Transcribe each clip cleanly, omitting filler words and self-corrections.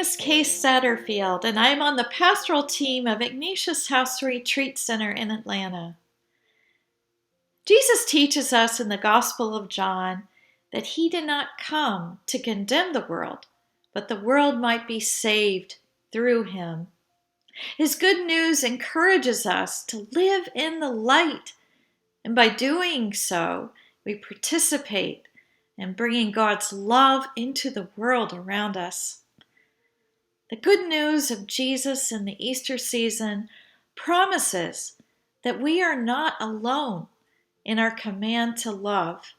is Case Satterfield, and I'm on the pastoral team of Ignatius House Retreat Center in Atlanta. Jesus teaches us in the Gospel of John that he did not come to condemn the world, but the world might be saved through him. His good news encourages us to live in the light, and by doing so, we participate in bringing God's love into the world around us. The good news of Jesus in the Easter season promises that we are not alone in our command to love,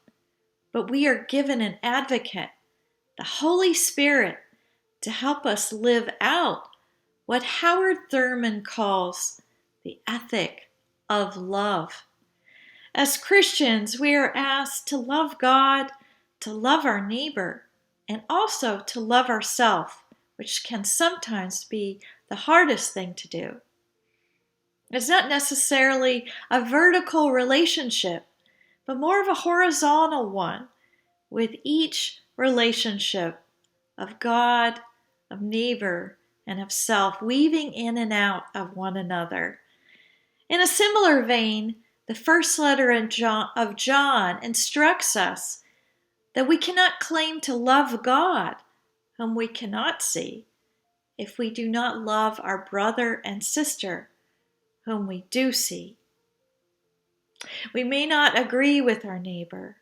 but we are given an advocate, the Holy Spirit, to help us live out what Howard Thurman calls the ethic of love. As Christians, we are asked to love God, to love our neighbor, and also to love ourselves, which can sometimes be the hardest thing to do. It's not necessarily a vertical relationship, but more of a horizontal one, with each relationship of God, of neighbor, and of self weaving in and out of one another. In a similar vein, the first letter of John instructs us that we cannot claim to love God, whom we cannot see, if we do not love our brother and sister, whom we do see. We may not agree with our neighbor.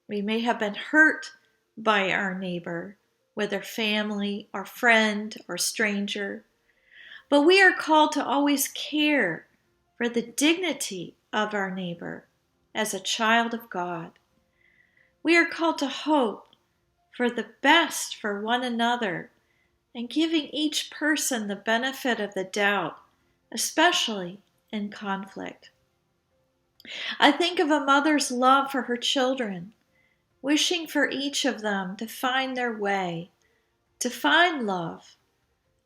We may have been hurt by our neighbor, whether family or friend or stranger. But we are called to always care for the dignity of our neighbor as a child of God. We are called to hope for the best for one another and giving each person the benefit of the doubt, especially in conflict. I think of a mother's love for her children, wishing for each of them to find their way, to find love,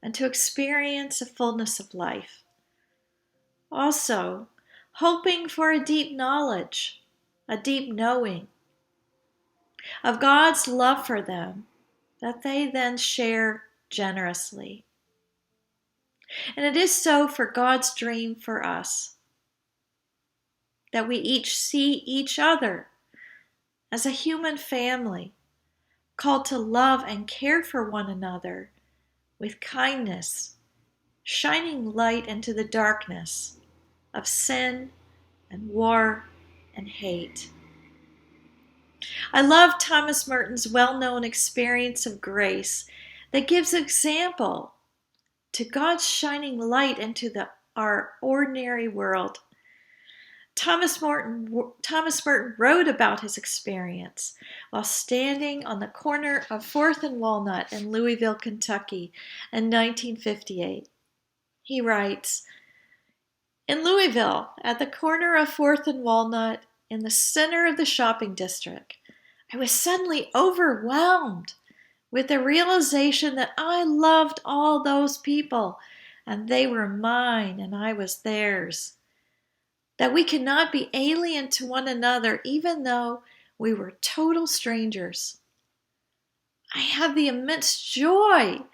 and to experience a fullness of life. Also, hoping for a deep knowledge, a deep knowing of God's love for them that they then share generously. And it is so for God's dream for us, that we each see each other as a human family, called to love and care for one another with kindness, shining light into the darkness of sin and war and hate. I love Thomas Merton's well-known experience of grace that gives example to God's shining light into our ordinary world. Thomas Merton wrote about his experience while standing on the corner of 4th and Walnut in Louisville, Kentucky in 1958. He writes, "In Louisville, at the corner of 4th and Walnut, in the center of the shopping district, I was suddenly overwhelmed with the realization that I loved all those people and they were mine and I was theirs. That we could not be alien to one another even though we were total strangers. I had the immense joy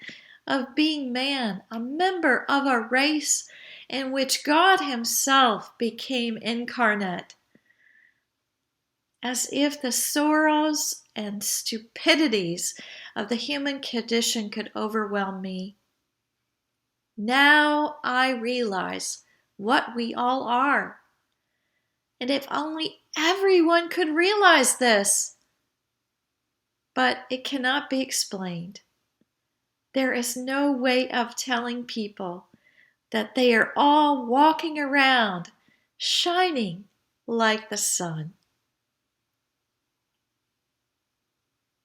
of being man, a member of a race in which God Himself became incarnate, as if the sorrows and stupidities of the human condition could overwhelm me. Now I realize what we all are. And if only everyone could realize this. But it cannot be explained. There is no way of telling people that they are all walking around shining like the sun."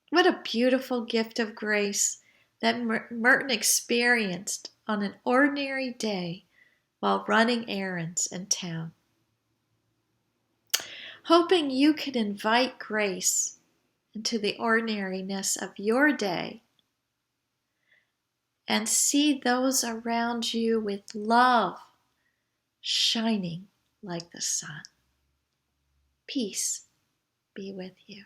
What a beautiful gift of grace that Merton experienced on an ordinary day while running errands in town. Hoping you could invite grace into the ordinariness of your day and see those around you with love shining like the sun. Peace be with you.